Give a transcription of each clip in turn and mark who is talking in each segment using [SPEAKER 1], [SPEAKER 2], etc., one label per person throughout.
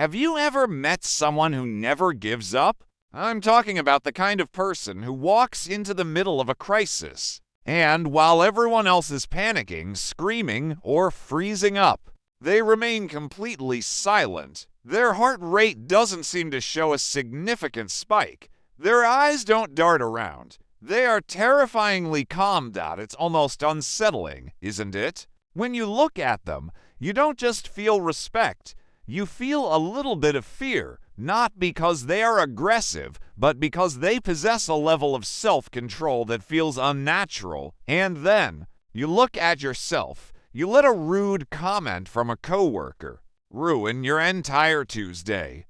[SPEAKER 1] Have you ever met someone who never gives up? I'm talking about the kind of person who walks into the middle of a crisis, and while everyone else is panicking, screaming, or freezing up, they remain completely silent. Their heart rate doesn't seem to show a significant spike. Their eyes don't dart around. They are terrifyingly calm. It's almost unsettling, isn't it? When you look at them, you don't just feel respect. You feel a little bit of fear, not because they are aggressive, but because they possess a level of self-control that feels unnatural. And then, you look at yourself. You let a rude comment from a coworker ruin your entire Tuesday.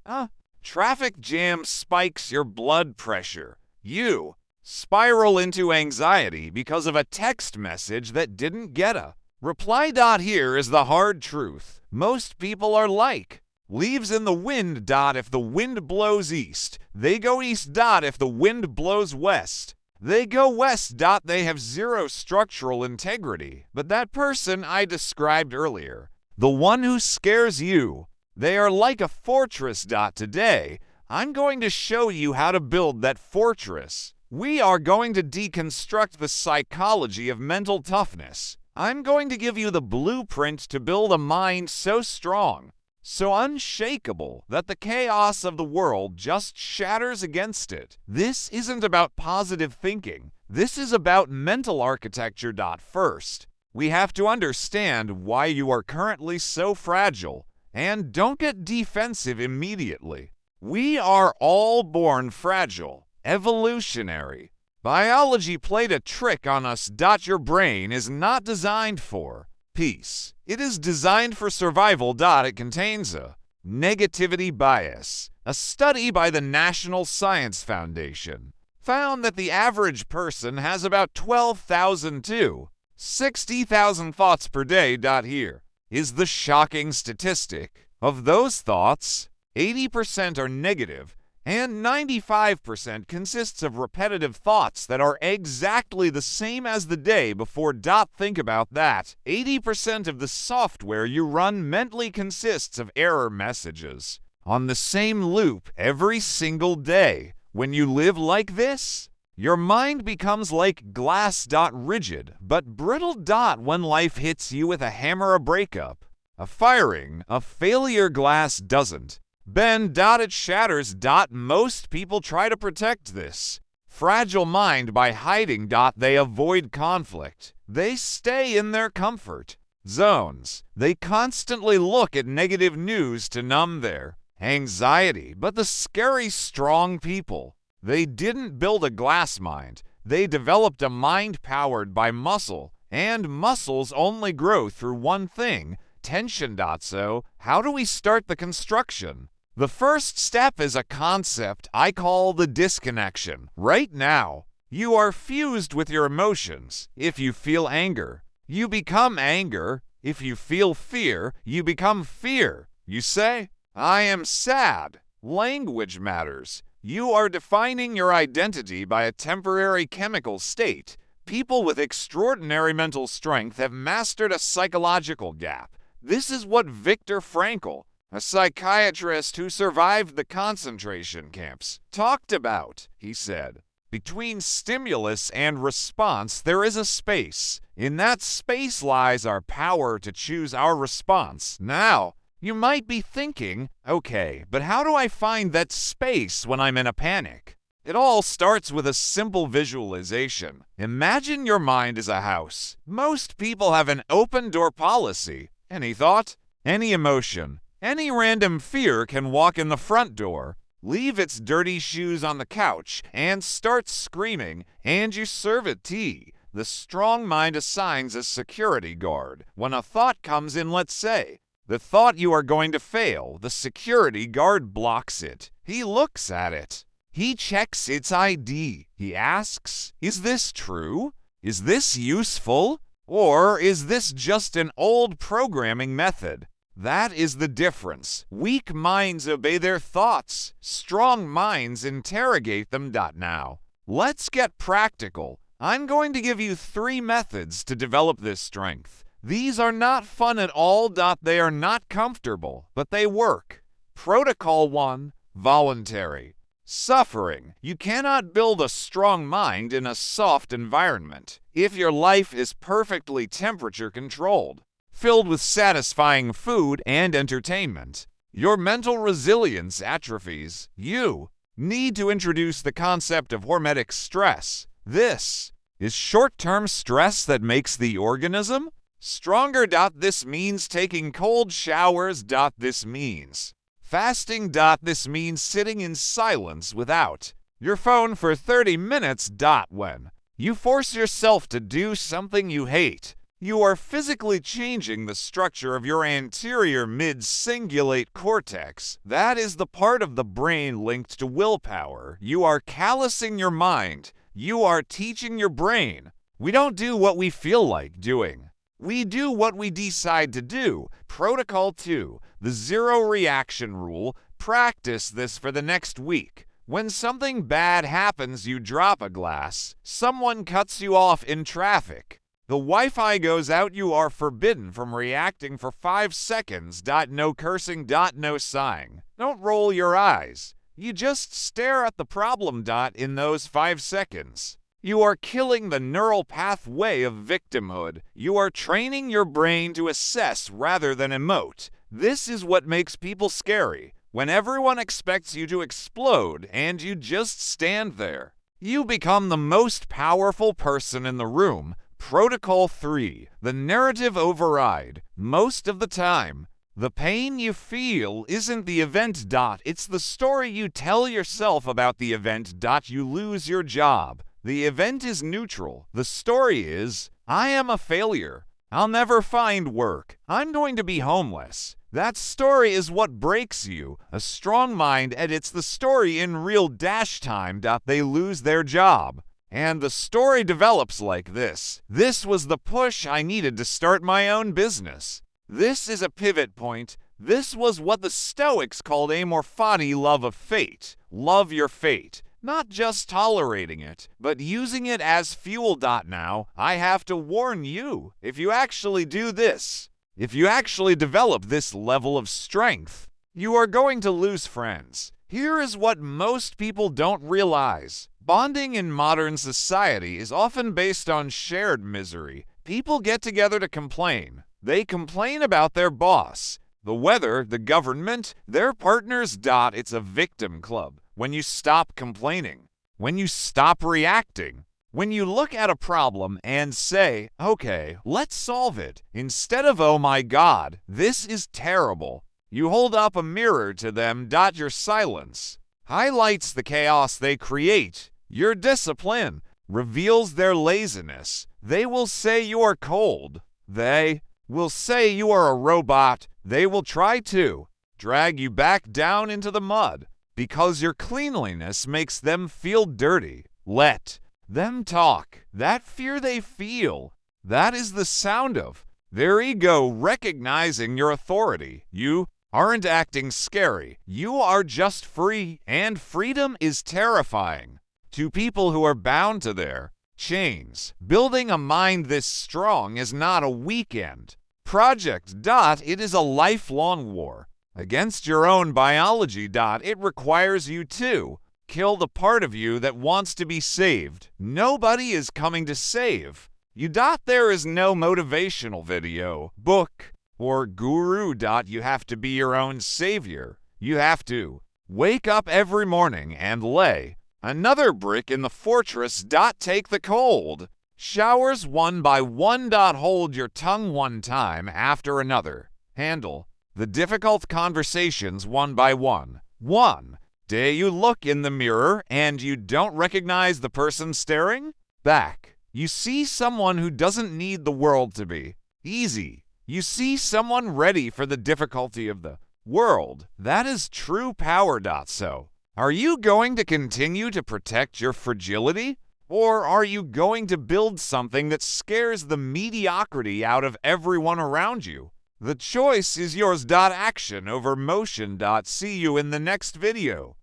[SPEAKER 1] Traffic jam spikes your blood pressure. You spiral into anxiety because of a text message that didn't get a reply. Here is the hard truth. Most people are like leaves in the wind. If the wind blows east, they go east. If the wind blows west, they go west. They have zero structural integrity. But that person I described earlier, the one who scares you, they are like a fortress. Today, I'm going to show you how to build that fortress. We are going to deconstruct the psychology of mental toughness. I'm going to give you the blueprint to build a mind so strong, so unshakable, that the chaos of the world just shatters against it. This isn't about positive thinking. This is about mental architecture. First, we have to understand why you are currently so fragile, and don't get defensive immediately. We are all born fragile, evolutionary. Biology played a trick on us. Your brain is not designed for peace. It is designed for survival. It contains a negativity bias. A study by the National Science Foundation found that the average person has about 12,000 to 60,000 thoughts per day. Here is the shocking statistic. Of those thoughts, 80% are negative, and 95% consists of repetitive thoughts that are exactly the same as the day before. Think about that. 80% of the software you run mentally consists of error messages on the same loop every single day. When you live like this, your mind becomes like glass. Rigid but brittle. When life hits you with a hammer, a breakup, a firing, a failure, glass doesn't bend. It shatters. Most people try to protect this fragile mind by hiding. They avoid conflict. They stay in their comfort zones. They constantly look at negative news to numb their anxiety. But the scary strong people, they didn't build a glass mind. They developed a mind powered by muscle, and muscles only grow through one thing: tension. So, how do we start the construction? The first step is a concept I call the disconnection. Right now, you are fused with your emotions. If you feel anger, you become anger. If you feel fear, you become fear. You say, I am sad. Language matters. You are defining your identity by a temporary chemical state. People with extraordinary mental strength have mastered a psychological gap. This is what Viktor Frankl, a psychiatrist who survived the concentration camps, talked about. He said, between stimulus and response, there is a space. In that space lies our power to choose our response. Now, you might be thinking, okay, but how do I find that space when I'm in a panic? It all starts with a simple visualization. Imagine your mind is a house. Most people have an open door policy. Any thought, any emotion, any random fear can walk in the front door, leave its dirty shoes on the couch, and start screaming, and you serve it tea. The strong mind assigns a security guard. When a thought comes in, let's say, the thought you are going to fail, the security guard blocks it. He looks at it. He checks its ID. He asks, is this true? Is this useful? Or is this just an old programming method? That is the difference. Weak minds obey their thoughts. Strong minds interrogate them. Now, let's get practical. I'm going to give you 3 methods to develop this strength. These are not fun at all. They are not comfortable, but they work. Protocol 1. Voluntary. Suffering. You cannot build a strong mind in a soft environment. If your life is perfectly temperature controlled, filled with satisfying food and entertainment, your mental resilience atrophies. You need to introduce the concept of hormetic stress. This is short-term stress that makes the organism stronger. This means taking cold showers. This means fasting. This means sitting in silence without your phone for 30 minutes. When you force yourself to do something you hate, you are physically changing the structure of your anterior mid-cingulate cortex. That is the part of the brain linked to willpower. You are callousing your mind. You are teaching your brain. We don't do what we feel like doing. We do what we decide to do. Protocol 2. The zero reaction rule. Practice this for the next week. When something bad happens, you drop a glass, someone cuts you off in traffic, the Wi-Fi goes out, you are forbidden from reacting for 5 seconds. No cursing. No sighing. Don't roll your eyes. You just stare at the problem. In those 5 seconds, you are killing the neural pathway of victimhood. You are training your brain to assess rather than emote. This is what makes people scary. When everyone expects you to explode and you just stand there, you become the most powerful person in the room. Protocol 3. The narrative override. Most of the time, the pain you feel isn't the event. It's the story you tell yourself about the event. You lose your job. The event is neutral. The story is, I am a failure. I'll never find work. I'm going to be homeless. That story is what breaks you. A strong mind edits the story in real time. They lose their job. And the story develops like this. This was the push I needed to start my own business. This is a pivot point. This was what the Stoics called Amor, Fati, love of fate. Love your fate. Not just tolerating it, but using it as fuel. Now, I have to warn you, if you actually do this, if you actually develop this level of strength, you are going to lose friends. Here is what most people don't realize. Bonding in modern society is often based on shared misery. People get together to complain. They complain about their boss, the weather, the government, their partners. It's a victim club. When you stop complaining, when you stop reacting, when you look at a problem and say, okay, let's solve it, instead of, oh my God, this is terrible, you hold up a mirror to them. Your silence highlights the chaos they create. Your discipline reveals their laziness. They will say you are cold. They will say you are a robot. They will try to drag you back down into the mud because your cleanliness makes them feel dirty. Let them talk. That fear they feel, that is the sound of their ego recognizing your authority. You aren't acting scary. You are just free, and freedom is terrifying to people who are bound to their chains. Building a mind this strong is not a weekend project. It is a lifelong war against your own biology. It requires you to kill the part of you that wants to be saved. Nobody is coming to save you. There is no motivational video, book, or guru. You have to be your own savior. You have to wake up every morning and lay another brick in the fortress. Take the cold showers one by one. Hold your tongue one time after another. Handle the difficult conversations one by one. One day you look in the mirror and you don't recognize the person staring back. You see someone who doesn't need the world to be easy. You see someone ready for the difficulty of the world. That is true power. So, are you going to continue to protect your fragility? Or are you going to build something that scares the mediocrity out of everyone around you? The choice is yours. Action over motion. See you in the next video.